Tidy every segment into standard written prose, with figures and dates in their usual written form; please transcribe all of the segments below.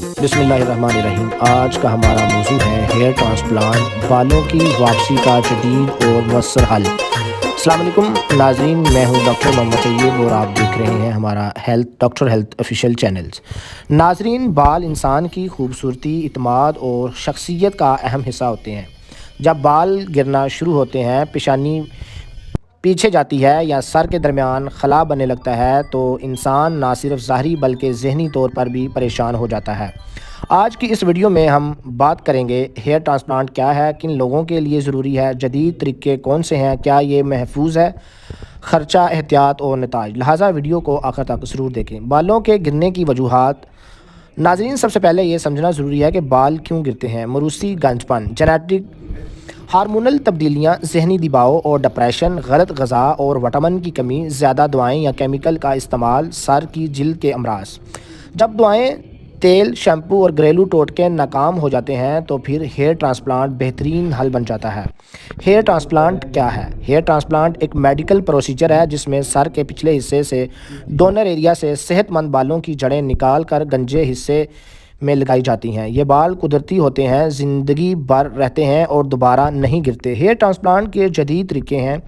बिस्मिल्लाहिर्रहमानिर्रहीम। आज का हमारा मौजू है हेयर ट्रांसप्लांट, बालों की वापसी का जदीद और मौसर हल। अस्सलाम वालेकुम नाज़रीन, मैं हूं डॉक्टर मोहम्मद तैयब और आप देख रहे हैं हमारा डॉक्टर हेल्थ ऑफिशियल चैनल्स। नाज़रीन, बाल इंसान की खूबसूरती, इत्मीनान और शख्सियत का अहम हिस्सा होते हैं। जब बाल गिरना शुरू होते हैं, पेशानी पीछे जाती है या सर के दरमियान खला बनने लगता है, तो इंसान ना सिर्फ ज़ाहरी बल्कि ज़हनी तौर पर भी परेशान हो जाता है। आज की इस वीडियो में हम बात करेंगे हेयर ट्रांसप्लांट क्या है, किन लोगों के लिए ज़रूरी है, जदीद तरीके कौन से हैं, क्या ये महफूज है, ख़र्चा, एहतियात और नताइज। लिहाजा वीडियो को आखिर तक ज़रूर देखें। बालों के गिरने की वजूहात। नाज़रीन, सबसे पहले ये समझना ज़रूरी है कि बाल क्यों गिरते हैं। मरूसी गंजपन, जेनेटिक, हार्मोनल तब्दीलियाँ, ज़हनी दबाव और डिप्रेशन, गलत ग़िज़ा और विटामिन की कमी, ज़्यादा दवाएं या केमिकल का इस्तेमाल, सर की जिल्द के अमराज। जब दवाएं, तेल, शैम्पू और घरेलू टोटके नाकाम हो जाते हैं तो फिर हेयर ट्रांसप्लांट बेहतरीन हल बन जाता है। हेयर ट्रांसप्लांट क्या है? हेयर ट्रांसप्लांट एक मेडिकल प्रोसीजर है जिसमें सर के पिछले हिस्से से, डोनर एरिया से सेहतमंद बालों की जड़ें निकाल कर गंजे हिस्से में लगाई जाती हैं। ये बाल कुदरती होते हैं, ज़िंदगी भर रहते हैं और दोबारा नहीं गिरते। हेयर ट्रांसप्लांट के जदीद तरीके हैं।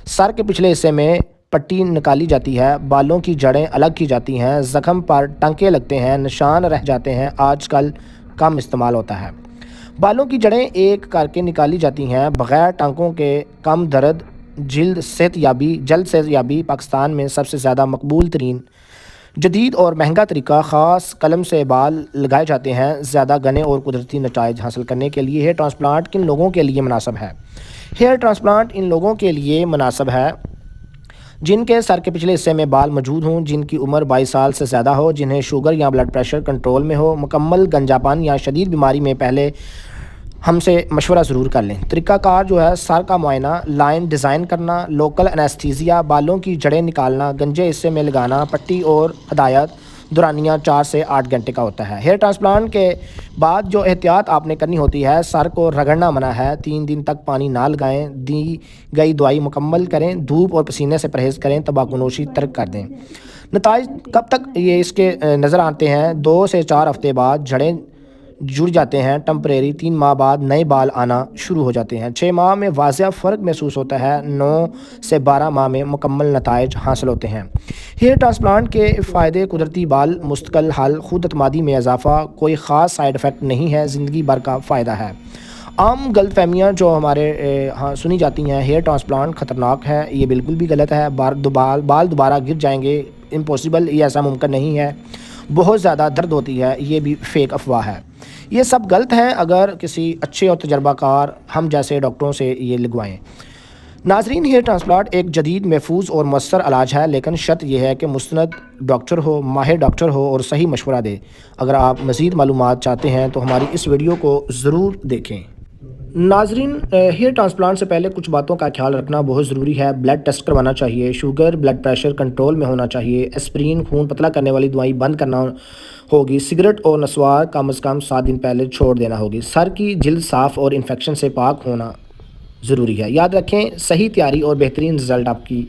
सर के पिछले हिस्से में पट्टी निकाली जाती है, बालों की जड़ें अलग की जाती हैं, ज़ख्म पर टांके लगते हैं, निशान रह जाते हैं। आजकल कम इस्तेमाल होता है। बालों की जड़ें एक करके निकाली जाती हैं बग़ैर टांकों के। कम दर्द, जल्द सेहतयाबी पाकिस्तान में सबसे ज़्यादा मकबूल तरीन जदीद और महंगा तरीका। ख़ास कलम से बाल लगाए जाते हैं ज़्यादा घने और कुदरती नताइज हासिल करने के लिए। हेयर ट्रांसप्लांट किन लोगों के लिए मुनासिब है? हेयर ट्रांसप्लांट इन लोगों के लिए मुनासिब है जिनके सर के पिछले हिस्से में बाल मौजूद हों, जिनकी उम्र 22 साल से ज़्यादा हो, जिन्हें शुगर या ब्लड प्रेशर कंट्रोल में हो, मुकम्मल गंजापन या शदीद बीमारी में पहले हमसे मशवरा ज़रूर कर लें। तरीक़ाकार जो है, सर का मुआयना, लाइन डिज़ाइन करना, लोकल एनेस्थीसिया, बालों की जड़ें निकालना, गंजे हिस्से में लगाना, पट्टी और हदायत दुरानिया 4 से 8 घंटे का होता है। हेयर ट्रांसप्लांट के बाद जो एहतियात आपने करनी होती है, सर को रगड़ना मना है, 3 दिन तक पानी ना लगाएं, दी गई दवाई मुकम्मल करें, धूप और पसीने से परहेज़ करें, तंबाकूनोशी तर्क कर दें। नताइज कब तक ये इसके नज़र आते हैं? 2 से 4 हफ्ते बाद जड़ें जुड़ जाते हैं टेम्परेरी। 3 माह बाद नए बाल आना शुरू हो जाते हैं। 6 माह में वाज़िया फ़र्क महसूस होता है। 9 से 12 माह में मुकम्मल नताइज हासिल होते हैं। हेयर ट्रांसप्लांट के फ़ायदे। कुदरती बाल, मुस्तकिल हल, खुद एतमादी में इजाफ़ा, कोई ख़ास साइड इफ़ेक्ट नहीं है, ज़िंदगी भर का फ़ायदा है। आम गलतफहमियाँ जो हमारे सुनी जाती हैं, हेयर ट्रांसप्लांट ख़तरनाक है, ये बिल्कुल भी गलत है। बाल दोबारा गिर जाएंगे, इम्पॉसिबल, ये ऐसा मुमकिन नहीं है। बहुत ज़्यादा दर्द होती है, ये भी फेक अफवाह है। ये सब गलत हैं। अगर किसी अच्छे और तजर्बाकार हम जैसे डॉक्टरों से ये लगवाएं। नाजरीन, हेयर ट्रांसप्लांट एक जदीद, महफूज और मौसर इलाज है, लेकिन शर्त यह है कि मुस्तनद डॉक्टर हो, माहिर डॉक्टर हो और सही मशवरा दे। अगर आप मज़ीद मालूमात चाहते हैं तो हमारी इस वीडियो को ज़रूर देखें। नाजरीन, हेयर ट्रांसप्लांट से पहले कुछ बातों का ख्याल रखना बहुत ज़रूरी है। ब्लड टेस्ट करवाना चाहिए, शुगर ब्लड प्रेशर कंट्रोल में होना चाहिए, एस्प्रिन खून पतला करने वाली दवाई बंद करना होगी, सिगरेट और नस्वार कम से कम 7 दिन पहले छोड़ देना होगी। सर की जिल्द साफ़ और इन्फेक्शन से पाक होना ज़रूरी है। याद रखें, सही तैयारी और बेहतरीन रिज़ल्ट आपकी।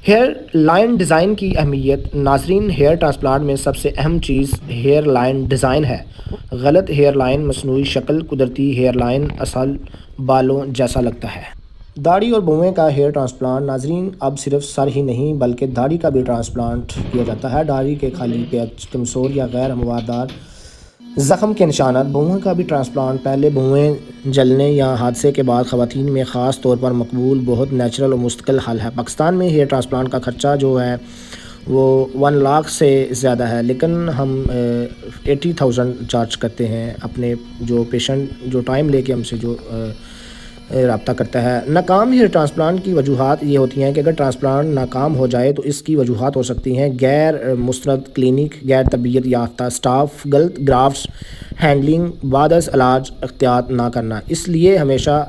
हेयर लाइन डिज़ाइन की अहमियत। नाजरीन, हेयर ट्रांसप्लांट में सबसे अहम चीज़ हेयर लाइन डिज़ाइन है। गलत हेयर लाइन मसनूई शक्ल, कुदरती हेयर लाइन असल बालों जैसा लगता है। दाढ़ी और भौहें का हेयर ट्रांसप्लांट। नाजरीन, अब सिर्फ सर ही नहीं बल्कि दाढ़ी का भी ट्रांसप्लांट किया जाता है। दाढ़ी के खाली पैच, कमज़ोर या गैर हमवारदार ज़ख़म के निशानात। भौहें का भी ट्रांसप्लांट। पहले भौहें जलने या हादसे के बाद ख़वातीन में ख़ास तौर पर मकबूल, बहुत नेचुरल और मुस्तकिल हल है। पाकिस्तान में हेयर ट्रांसप्लांट का ख़र्चा जो है वो 1 लाख से ज़्यादा है, लेकिन हम 80,000 चार्ज करते हैं। अपने जो पेशेंट जो टाइम लेके हमसे जो रब्ता करता है। नाकाम हेयर ट्रांसप्लांट की वजूहात ये होती हैं कि अगर ट्रांसप्लांट नाकाम हो जाए तो इसकी वजूहात हो सकती हैं गैर मुस्तनद क्लिनिक, गैर तरबियत याफ्ता स्टाफ, गलत ग्राफ्ट्स हैंडलिंग, बादस इलाज एहतियात ना करना। इसलिए हमेशा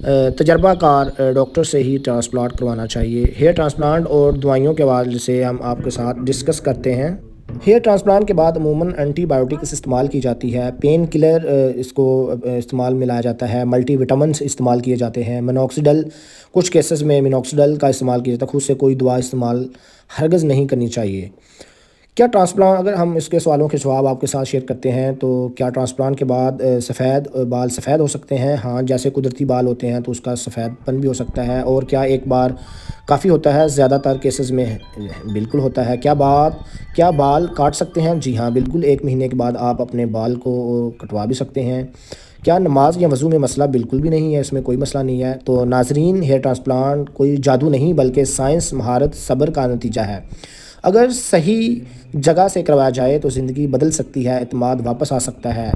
तजर्बाकार डॉक्टर से ही ट्रांसप्लांट करवाना चाहिए। हेयर ट्रांसप्लांट और दवाइयों के हवाले से हम आपके साथ डिस्कस करते हैं। हेयर ट्रांसप्लांट के बाद अमूमन एंटीबायोटिक्स इस्तेमाल की जाती है, पेन किलर इसको इस्तेमाल में लाया जाता है, मल्टी विटामिन्स इस्तेमाल किए जाते हैं, मिनॉक्सिडल, कुछ केसेस में मिनॉक्सिडल का इस्तेमाल किया जाता है। खुद से कोई दवा इस्तेमाल हरगज़ नहीं करनी चाहिए। کیا ٹرانسپلانٹ، اگر ہم اس کے سوالوں کے جواب آپ کے ساتھ شیئر کرتے ہیں، تو کیا ٹرانسپلانٹ کے بعد بال سفید ہو سکتے ہیں؟ ہاں، جیسے قدرتی بال ہوتے ہیں تو اس کا سفید پن بھی ہو سکتا ہے، اور کیا ایک بار کافی ہوتا ہے؟ زیادہ تر کیسز میں بالکل ہوتا ہے۔ کیا بال کاٹ سکتے ہیں؟ جی ہاں، بالکل، 1 مہینے کے بعد آپ اپنے بال کو کٹوا بھی سکتے ہیں۔ کیا نماز یا وضو میں مسئلہ؟ بالکل بھی نہیں ہے، اس میں کوئی مسئلہ نہیں ہے۔ تو ناظرین، ہیئر ٹرانسپلانٹ کوئی جادو نہیں بلکہ سائنس، مہارت، صبر کا نتیجہ ہے۔ اگر صحیح جگہ سے کروایا جائے تو زندگی بدل سکتی ہے، اعتماد واپس آ سکتا ہے۔